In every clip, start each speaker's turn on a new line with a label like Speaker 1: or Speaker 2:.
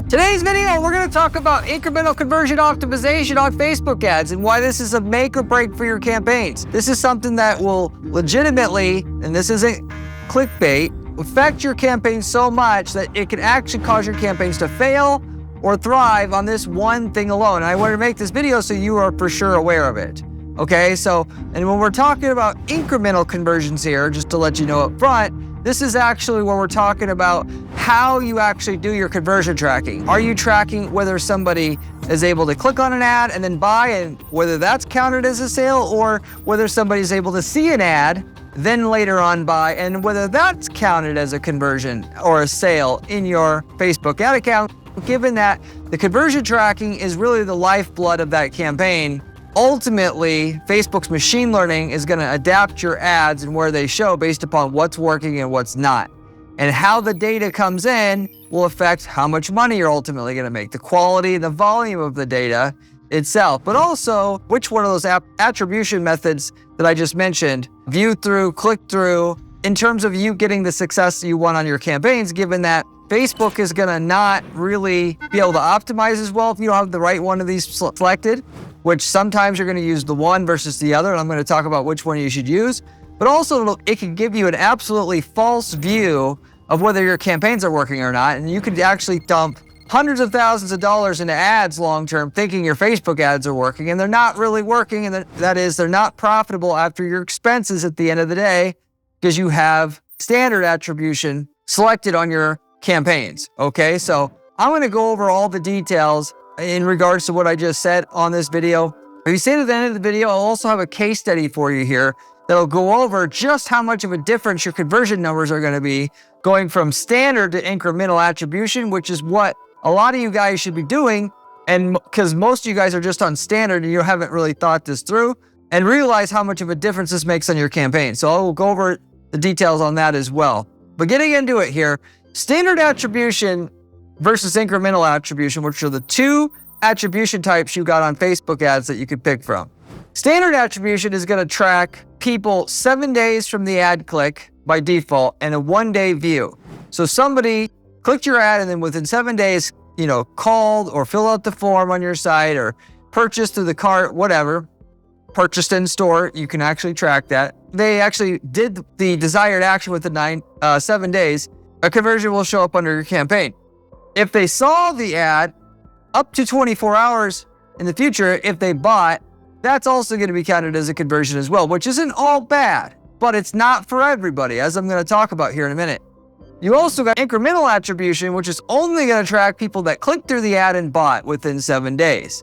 Speaker 1: Today's video, we're going to talk about incremental conversion optimization on Facebook ads and why this is a make or break for your campaigns. This is something that will legitimately, and this isn't clickbait, affect your campaign so much that it can actually cause your campaigns to fail or thrive on this one thing alone. And I wanted to make this video so you are for sure aware of it. Okay, so, and when we're talking about incremental conversions here, just to let you know up front, this is actually where we're talking about how you actually do your conversion tracking. Are you tracking whether somebody is able to click on an ad and then buy, and whether that's counted as a sale, or whether somebody's able to see an ad, then later on buy, and whether that's counted as a conversion or a sale in your Facebook ad account, given that the conversion tracking is really the lifeblood of that campaign. Ultimately, Facebook's machine learning is going to adapt your ads and where they show based upon what's working and what's not. And how the data comes in will affect how much money you're ultimately going to make, the quality, the volume of the data itself, but also which one of those attribution methods that I just mentioned, view through, click through, in terms of you getting the success you want on your campaigns, given that Facebook is going to not really be able to optimize as well if you don't have the right one of these selected, which sometimes you're going to use the one versus the other, and I'm going to talk about which one you should use. But also, it can give you an absolutely false view of whether your campaigns are working or not, and you could actually dump hundreds of thousands of dollars into ads long-term thinking your Facebook ads are working, and they're not really working, and that is, they're not profitable after your expenses at the end of the day because you have standard attribution selected on your campaigns, okay? So I'm going to go over all the details in regards to what I just said on this video. If you stay to the end of the video, I'll also have a case study for you here that'll go over just how much of a difference your conversion numbers are going to be going from standard to incremental attribution, which is what a lot of you guys should be doing. And because most of you guys are just on standard and you haven't really thought this through and realize how much of a difference this makes on your campaign. So I will go over the details on that as well. But getting into it here, standard attribution versus incremental attribution, which are the two attribution types you got on Facebook ads that you could pick from. Standard attribution is going to track people 7 days from the ad click by default and a 1-day view. So somebody clicked your ad and then within 7 days, called or filled out the form on your site or purchased through the cart, whatever, purchased in store, you can actually track that. They actually did the desired action within 7 days, a conversion will show up under your campaign. If they saw the ad up to 24 hours in the future, if they bought, that's also going to be counted as a conversion as well, which isn't all bad, but it's not for everybody, as I'm going to talk about here in a minute. You also got incremental attribution, which is only going to track people that clicked through the ad and bought within 7 days,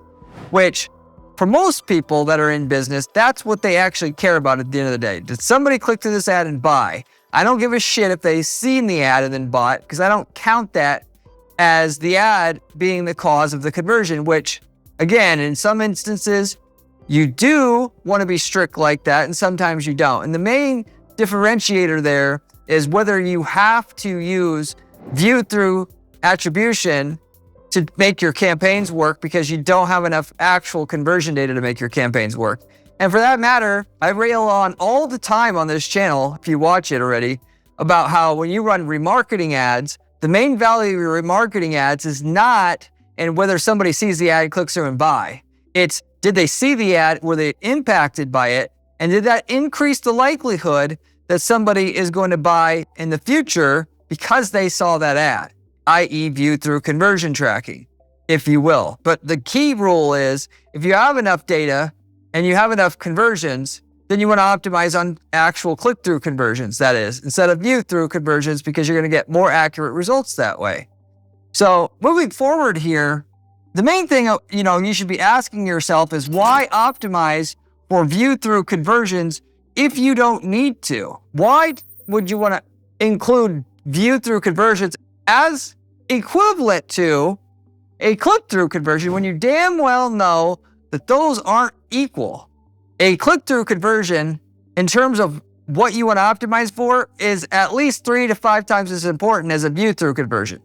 Speaker 1: which for most people that are in business, that's what they actually care about at the end of the day. Did somebody click through this ad and buy? I don't give a shit if they seen the ad and then bought, because I don't count that as the ad being the cause of the conversion, which, again, in some instances, you do want to be strict like that, and sometimes you don't. And the main differentiator there is whether you have to use view through attribution to make your campaigns work because you don't have enough actual conversion data to make your campaigns work. And for that matter, I rail on all the time on this channel, if you watch it already, about how when you run remarketing ads, the main value of your remarketing ads is not in whether somebody sees the ad, clicks through and buy. It's, did they see the ad? Were they impacted by it? And did that increase the likelihood that somebody is going to buy in the future because they saw that ad, i.e. view through conversion tracking, if you will. But the key rule is, if you have enough data and you have enough conversions, then you want to optimize on actual click-through conversions, that is, instead of view-through conversions, because you're going to get more accurate results that way. So moving forward here, the main thing you should be asking yourself is, why optimize for view-through conversions if you don't need to? Why would you want to include view-through conversions as equivalent to a click-through conversion when you damn well know that those aren't equal? A click-through conversion, in terms of what you want to optimize for, is at least 3 to 5 times as important as a view-through conversion.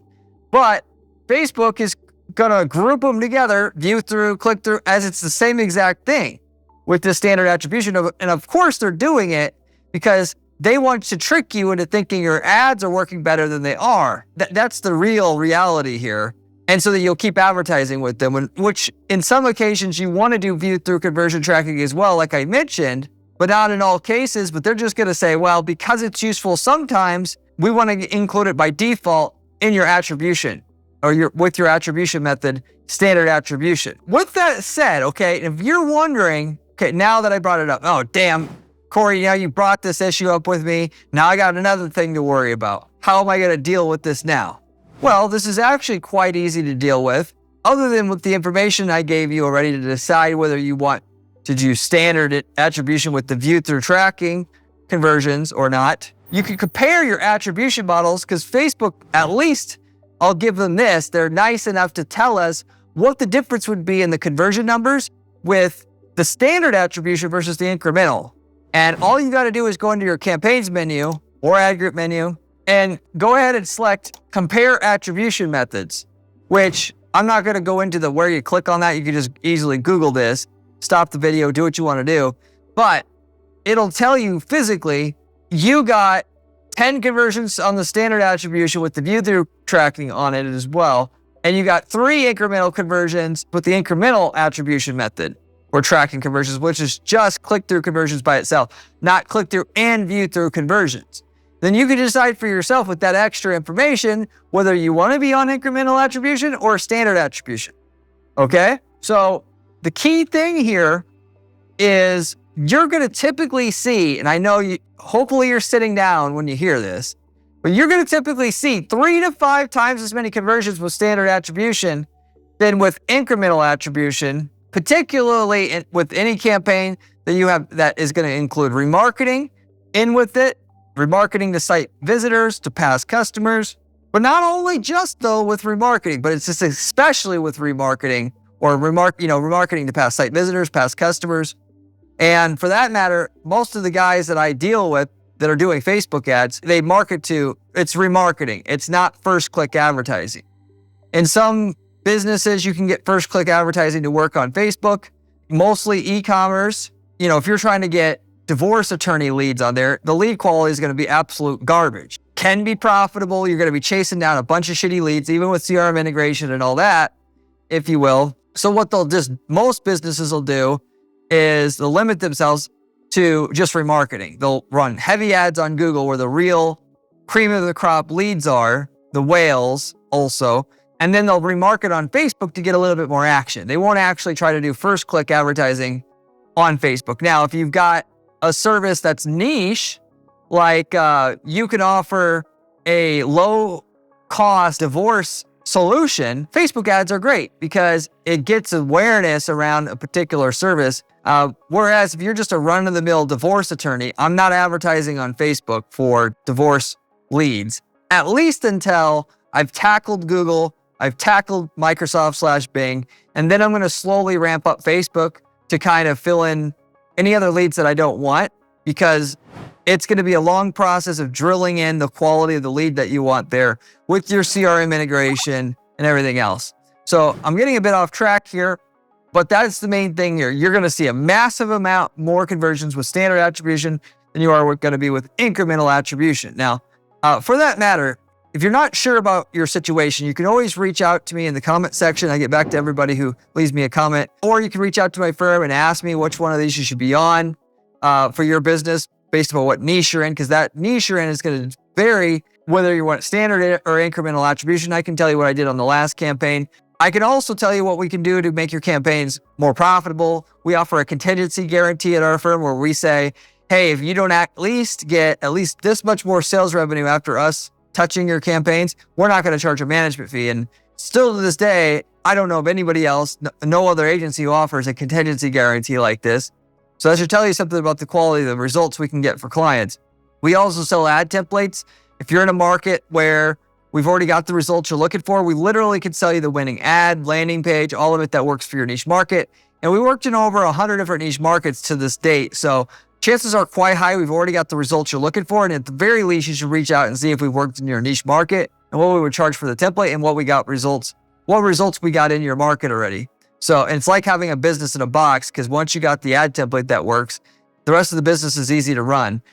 Speaker 1: But Facebook is going to group them together, view-through, click-through, as it's the same exact thing with the standard attribution. And of course, they're doing it because they want to trick you into thinking your ads are working better than they are. That's the real reality here. And so that you'll keep advertising with them, which in some occasions you want to do view-through conversion tracking as well, like I mentioned, but not in all cases. But they're just going to say, well, because it's useful sometimes, we want to include it by default in your attribution or with your attribution method, standard attribution. With that said, okay, if you're wondering, okay, now that I brought it up, oh, damn, Corey, now you brought this issue up with me. Now I got another thing to worry about. How am I going to deal with this now? Well, this is actually quite easy to deal with, other than with the information I gave you already to decide whether you want to do standard attribution with the view-through tracking conversions or not. You can compare your attribution models because Facebook, at least, I'll give them this, they're nice enough to tell us what the difference would be in the conversion numbers with the standard attribution versus the incremental. And all you got to do is go into your campaigns menu or ad group menu and go ahead and select compare attribution methods, which I'm not going to go into where you click on that. You can just easily Google this, stop the video, do what you want to do. But it'll tell you physically, you got 10 conversions on the standard attribution with the view-through tracking on it as well. And you got 3 incremental conversions with the incremental attribution method or tracking conversions, which is just click-through conversions by itself, not click-through and view-through conversions. Then you can decide for yourself with that extra information whether you want to be on incremental attribution or standard attribution. Okay? So the key thing here is you're going to typically see, and I know hopefully you're sitting down when you hear this, but you're going to typically see 3 to 5 times as many conversions with standard attribution than with incremental attribution, particularly with any campaign that you have that is going to include remarketing in with it, remarketing to site visitors, to past customers, but not only just though with remarketing, but it's just especially with remarketing or remarketing to past site visitors, past customers. And for that matter, most of the guys that I deal with that are doing Facebook ads, they market to, it's remarketing. It's not first click advertising. In some businesses, you can get first click advertising to work on Facebook, mostly e-commerce. If you're trying to get divorce attorney leads on there, the lead quality is going to be absolute garbage. Can be profitable. You're going to be chasing down a bunch of shitty leads, even with CRM integration and all that, if you will. So what most businesses will do is they'll limit themselves to just remarketing. They'll run heavy ads on Google where the real cream of the crop leads are, the whales also, and then they'll remarket on Facebook to get a little bit more action. They won't actually try to do first click advertising on Facebook. Now, if you've got a service that's niche, like you can offer a low cost divorce solution, Facebook ads are great because it gets awareness around a particular service. Whereas if you're just a run-of-the-mill divorce attorney, I'm not advertising on Facebook for divorce leads, at least until I've tackled Google, I've tackled Microsoft/Bing, and then I'm going to slowly ramp up Facebook to kind of fill in any other leads that I don't want, because it's going to be a long process of drilling in the quality of the lead that you want there with your CRM integration and everything else. So I'm getting a bit off track here, but that's the main thing here. You're going to see a massive amount more conversions with standard attribution than you are going to be with incremental attribution. Now, for that matter, if you're not sure about your situation, you can always reach out to me in the comment section. I get back to everybody who leaves me a comment, or you can reach out to my firm and ask me which one of these you should be on for your business based upon what niche you're in, because that niche you're in is going to vary whether you want standard or incremental attribution. I can tell you what I did on the last campaign. I can also tell you what we can do to make your campaigns more profitable. We offer a contingency guarantee at our firm where we say, hey, if you don't at least get at least this much more sales revenue after us touching your campaigns, we're not going to charge a management fee. And still to this day, I don't know of anybody else, no other agency who offers a contingency guarantee like this. So that should tell you something about the quality of the results we can get for clients. We also sell ad templates. If you're in a market where we've already got the results you're looking for, we literally can sell you the winning ad, landing page, all of it that works for your niche market. And we worked in over 100 different niche markets to this date. So chances are quite high we've already got the results you're looking for. And at the very least, you should reach out and see if we've worked in your niche market and what we would charge for the template and what results we got in your market already. So and it's like having a business in a box, because once you got the ad template that works, the rest of the business is easy to run.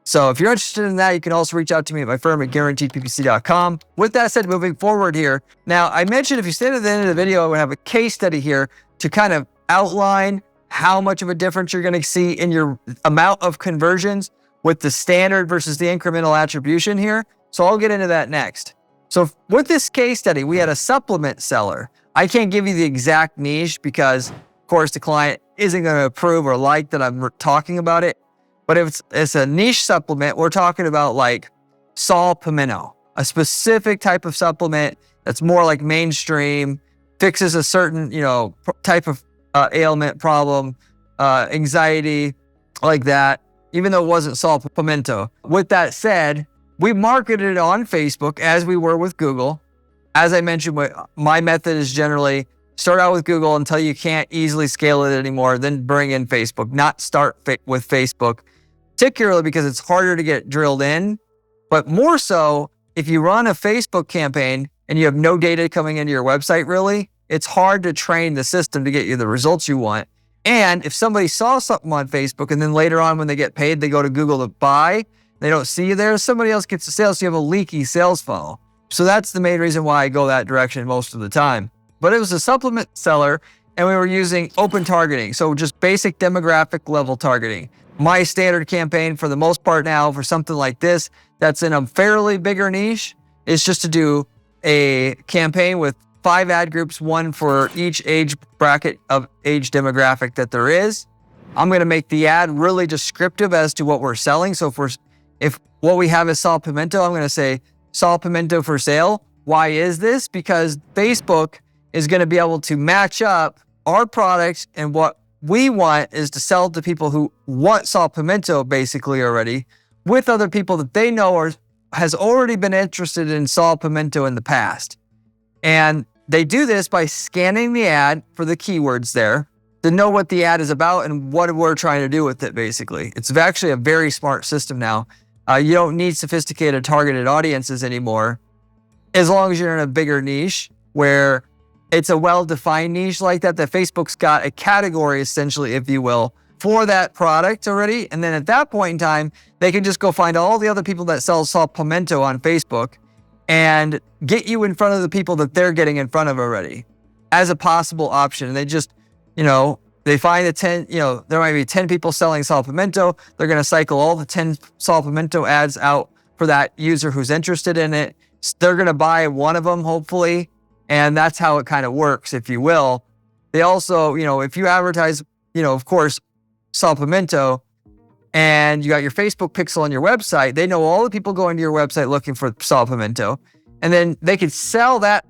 Speaker 1: So if you're interested in that, you can also reach out to me at my firm at guaranteedppc.com. With that said, moving forward here. Now, I mentioned if you stay to the end of the video, I would have a case study here to kind of outline how much of a difference you're going to see in your amount of conversions with the standard versus the incremental attribution here. So I'll get into that next. So with this case study, we had a supplement seller. I can't give you the exact niche because, of course, the client isn't going to approve or like that I'm talking about it. But if it's a niche supplement, we're talking about like saw pimento, a specific type of supplement that's more like mainstream, fixes a certain, type of ailment, problem, anxiety, like that, even though it wasn't saw pimento. With that said, we marketed it on Facebook as we were with Google. As I mentioned, my method is generally start out with Google until you can't easily scale it anymore, then bring in Facebook, not start with Facebook, particularly because it's harder to get drilled in, but more so if you run a Facebook campaign and you have no data coming into your website really, it's hard to train the system to get you the results you want. And if somebody saw something on Facebook and then later on when they get paid, they go to Google to buy, they don't see you there, somebody else gets the sales, so you have a leaky sales funnel. So that's the main reason why I go that direction most of the time. But it was a supplement seller and we were using open targeting. So just basic demographic level targeting. My standard campaign for the most part now for something like this, that's in a fairly bigger niche, is just to do a campaign with 5 ad groups, 1 for each age bracket of age demographic that there is. I'm going to make the ad really descriptive as to what we're selling. So if what we have is saw pimento, I'm going to say saw pimento for sale. Why is this? Because Facebook is going to be able to match up our products, and what we want is to sell to people who want saw pimento basically already with other people that they know has already been interested in saw pimento in the past. And they do this by scanning the ad for the keywords there to know what the ad is about and what we're trying to do with it basically. It's actually a very smart system now. You don't need sophisticated targeted audiences anymore as long as you're in a bigger niche where it's a well-defined niche like that Facebook's got a category essentially, if you will, for that product already. And then at that point in time, they can just go find all the other people that sell saw pimento on Facebook and get you in front of the people that they're getting in front of already as a possible option. And they just, they find the 10, there might be 10 people selling saw pimento. They're going to cycle all the 10 saw pimento ads out for that user who's interested in it. They're going to buy one of them, hopefully. And that's how it kind of works, if you will. They also, if you advertise, of course, saw pimento, and you got your Facebook pixel on your website, they know all the people going to your website looking for saw pimento. And then they could sell that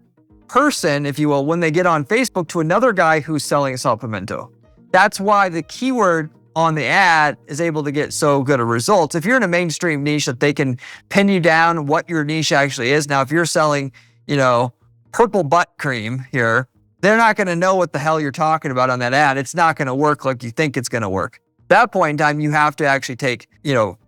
Speaker 1: person, if you will, when they get on Facebook to another guy who's selling saw pimento. That's why the keyword on the ad is able to get so good a result. If you're in a mainstream niche that they can pin you down what your niche actually is. Now, if you're selling, purple butt cream here, they're not going to know what the hell you're talking about on that ad. It's not going to work like you think it's going to work. At that point in time, you have to actually take,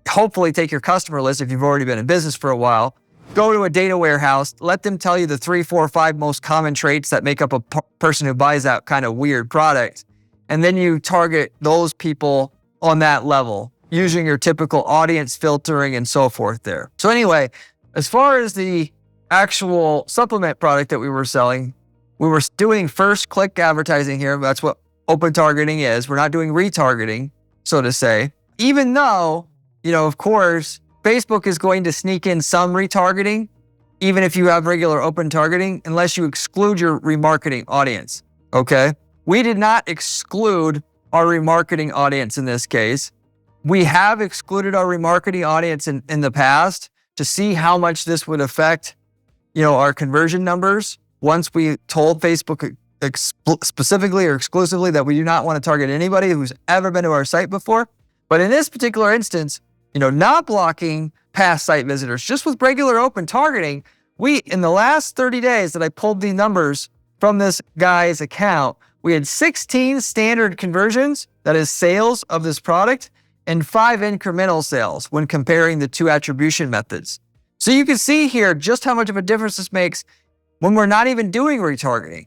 Speaker 1: hopefully take your customer list if you've already been in business for a while, go to a data warehouse, let them tell you the 3, 4, 5 most common traits that make up a person who buys that kind of weird product. And then you target those people on that level using your typical audience filtering and so forth there. So anyway, as far as the actual supplement product that we were selling, we were doing first click advertising here. That's what open targeting is. We're not doing retargeting, so to say. Even though, of course, Facebook is going to sneak in some retargeting, even if you have regular open targeting, unless you exclude your remarketing audience, okay? We did not exclude our remarketing audience in this case. We have excluded our remarketing audience in the past to see how much this would affect our conversion numbers once we told Facebook specifically or exclusively that we do not want to target anybody who's ever been to our site before. But in this particular instance, not blocking past site visitors, just with regular open targeting, in the last 30 days that I pulled the numbers from this guy's account, we had 16 standard conversions, that is sales of this product, and 5 incremental sales when comparing the 2 attribution methods. So you can see here just how much of a difference this makes when we're not even doing retargeting.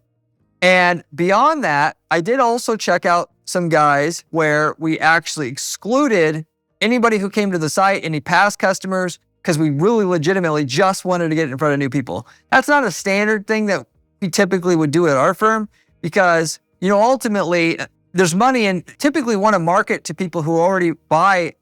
Speaker 1: And beyond that, I did also check out some guys where we actually excluded anybody who came to the site, any past customers, because we really legitimately just wanted to get in front of new people. That's not a standard thing that we typically would do at our firm because, ultimately there's money and typically want to market to people who already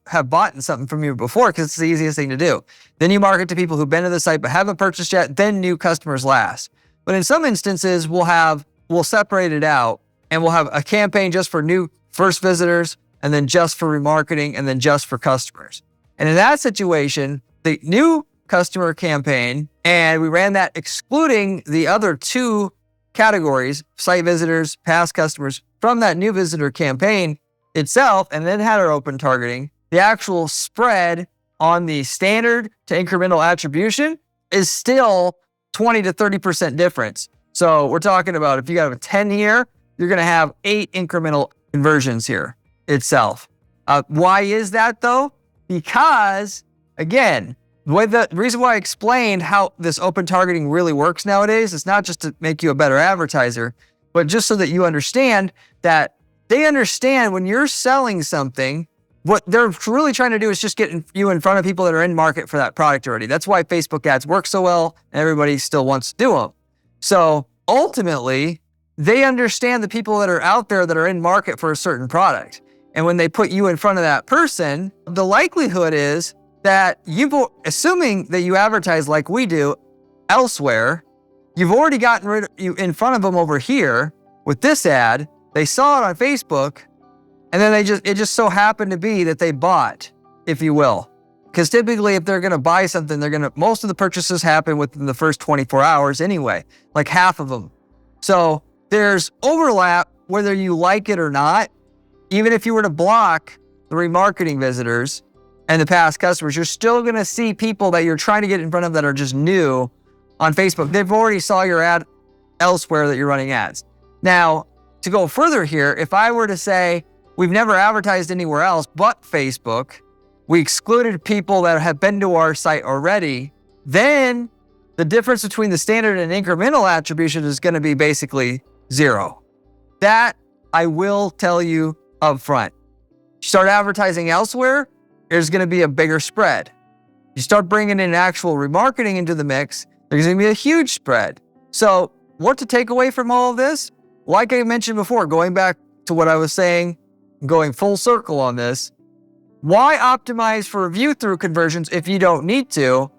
Speaker 1: have bought something from you before because it's the easiest thing to do. Then you market to people who've been to the site but haven't purchased yet, then new customers last. But in some instances, we'll separate it out and we'll have a campaign just for new first visitors and then just for remarketing and then just for customers. And in that situation, the new customer campaign, and we ran that excluding the other two categories, site visitors, past customers, from that new visitor campaign itself, and then had our open targeting. The actual spread on the standard to incremental attribution is still 20 to 30% difference. So we're talking about if you have a 10 here, you're going to have 8 incremental conversions here itself. Why is that though? Because again, the reason why I explained how this open targeting really works nowadays, it's not just to make you a better advertiser, but just so that you understand that they understand when you're selling something, what they're really trying to do is just get you in front of people that are in market for that product already. That's why Facebook ads work so well and everybody still wants to do them. So ultimately, they understand the people that are out there that are in market for a certain product. And when they put you in front of that person, the likelihood is that assuming that you advertise like we do elsewhere, you've already gotten you in front of them over here with this ad. They saw it on Facebook, and then it just so happened to be that they bought, if you will. Because typically, if they're going to buy something, most of the purchases happen within the first 24 hours anyway, like half of them. So there's overlap whether you like it or not. Even if you were to block the remarketing visitors and the past customers, you're still going to see people that you're trying to get in front of that are just new on Facebook. They've already saw your ad elsewhere that you're running ads. Now, to go further here, if I were to say we've never advertised anywhere else but Facebook, we excluded people that have been to our site already, then the difference between the standard and incremental attribution is going to be basically 0. That I will tell you up front. You start advertising elsewhere, there's going to be a bigger spread. You start bringing in actual remarketing into the mix, there's going to be a huge spread. So what to take away from all of this? Like I mentioned before, going back to what I was saying, going full circle on this, why optimize for view-through conversions if you don't need to,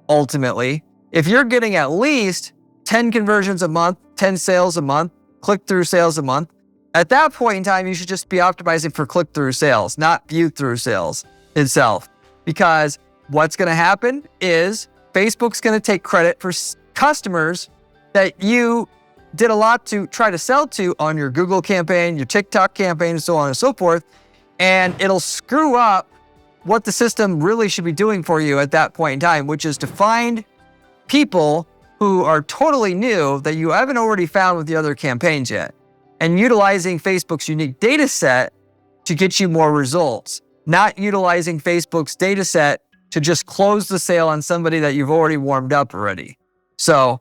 Speaker 1: ultimately? If you're getting at least 10 conversions a month, 10 sales a month, click-through sales a month, at that point in time, you should just be optimizing for click-through sales, not view-through sales itself. Because what's going to happen is Facebook's going to take credit for customers that you did a lot to try to sell to on your Google campaign, your TikTok campaign, and so on and so forth. And it'll screw up what the system really should be doing for you at that point in time, which is to find people who are totally new that you haven't already found with the other campaigns yet, and utilizing Facebook's unique data set to get you more results, not utilizing Facebook's data set to just close the sale on somebody that you've already warmed up already. So,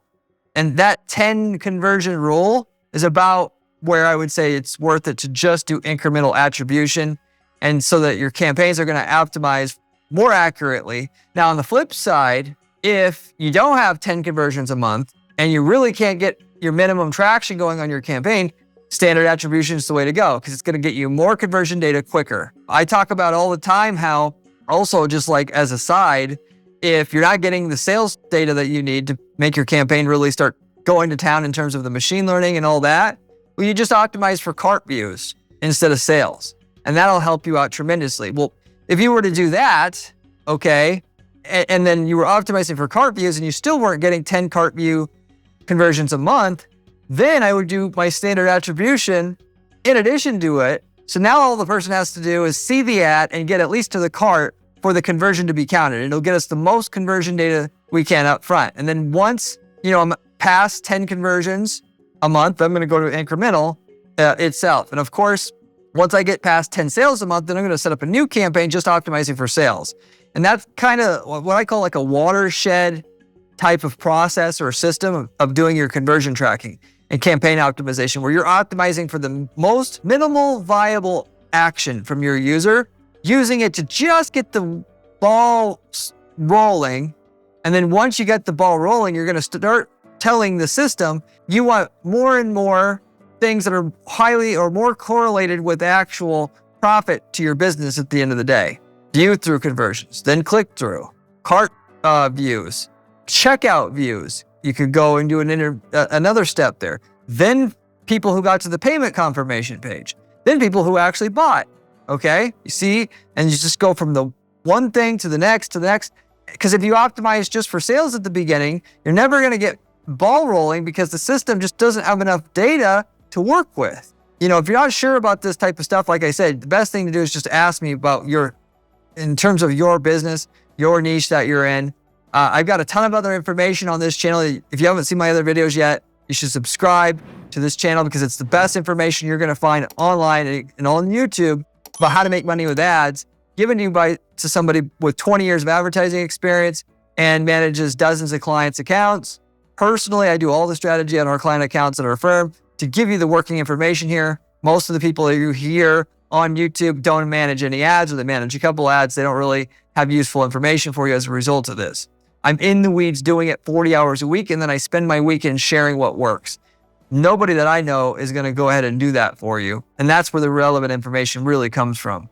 Speaker 1: and that 10 conversion rule is about where I would say it's worth it to just do incremental attribution, and so that your campaigns are going to optimize more accurately. Now, on the flip side, if you don't have 10 conversions a month and you really can't get your minimum traction going on your campaign, standard attribution is the way to go because it's going to get you more conversion data quicker. I talk about all the time how also, just like as a side, if you're not getting the sales data that you need to make your campaign really start going to town in terms of the machine learning and all that, well, you just optimize for cart views instead of sales. And that'll help you out tremendously. Well, if you were to do that, okay, and then you were optimizing for cart views and you still weren't getting 10 cart view conversions a month, then I would do my standard attribution in addition to it. So now all the person has to do is see the ad and get at least to the cart for the conversion to be counted. And it'll get us the most conversion data we can up front. And then once, I'm past 10 conversions a month, I'm going to go to incremental itself. And of course, once I get past 10 sales a month, then I'm going to set up a new campaign just optimizing for sales. And that's kind of what I call like a watershed type of process or system of doing your conversion tracking and campaign optimization, where you're optimizing for the most minimal viable action from your user using it to just get the ball rolling. And then once you get the ball rolling, you're going to start telling the system you want more and more things that are highly or more correlated with actual profit to your business at the end of the day. View through conversions, then click through, cart views, checkout views. You could go and do another step there. Then people who got to the payment confirmation page. Then people who actually bought. Okay, you see, and you just go from the one thing to the next, because if you optimize just for sales at the beginning, you're never going to get ball rolling because the system just doesn't have enough data to work with. You know, if you're not sure about this type of stuff, like I said, the best thing to do is just ask me about in terms of your business, your niche that you're in. I've got a ton of other information on this channel. If you haven't seen my other videos yet, you should subscribe to this channel because it's the best information you're going to find online and on YouTube about how to make money with ads, given to you to somebody with 20 years of advertising experience and manages dozens of clients' accounts. Personally, I do all the strategy on our client accounts at our firm to give you the working information here. Most of the people that you hear on YouTube don't manage any ads, or they manage a couple ads. They don't really have useful information for you as a result of this. I'm in the weeds doing it 40 hours a week, and then I spend my weekend sharing what works. Nobody that I know is going to go ahead and do that for you. And that's where the relevant information really comes from.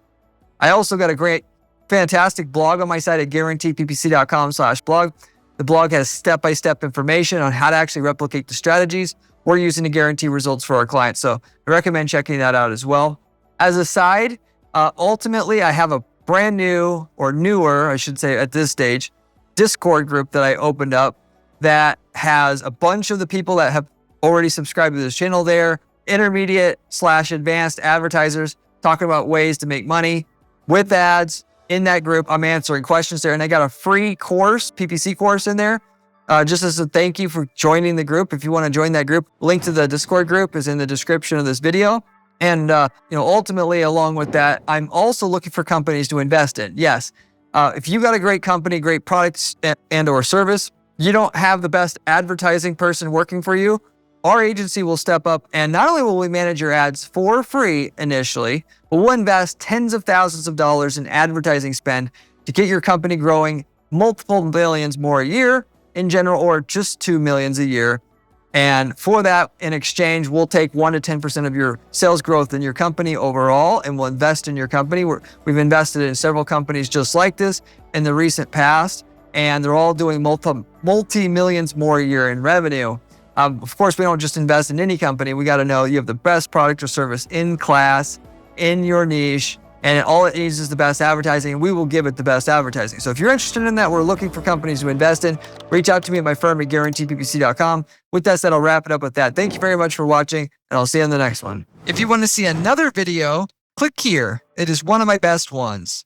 Speaker 1: I also got a great, fantastic blog on my site at guaranteeppc.com/blog. The blog has step-by-step information on how to actually replicate the strategies we're using to guarantee results for our clients. So I recommend checking that out as well. As a side, ultimately, I have a brand new, or newer, I should say at this stage, Discord group that I opened up that has a bunch of the people that have already subscribed to this channel there, intermediate/advanced advertisers talking about ways to make money with ads. In that group, I'm answering questions there, and I got a free course, PPC course in there, just as a thank you for joining the group. If you want to join that group, link to the Discord group is in the description of this video. And ultimately, along with that, I'm also looking for companies to invest in. Yes, if you got a great company, great products and or service, you don't have the best advertising person working for you, our agency will step up, and not only will we manage your ads for free initially, but we'll invest tens of thousands of dollars in advertising spend to get your company growing multiple millions more a year in general, or just 2 million a year. And for that, in exchange, we'll take 1 to 10% of your sales growth in your company overall, and we'll invest in your company. We've invested in several companies just like this in the recent past, and they're all doing multi-millions more a year in revenue. Of course, we don't just invest in any company. We got to know you have the best product or service in class, in your niche, and all it needs is the best advertising, and we will give it the best advertising. So if you're interested in that, we're looking for companies to invest in. Reach out to me at my firm at guaranteeppc.com. With that said, I'll wrap it up with that. Thank you very much for watching, and I'll see you in the next one. If you want to see another video, click here. It is one of my best ones.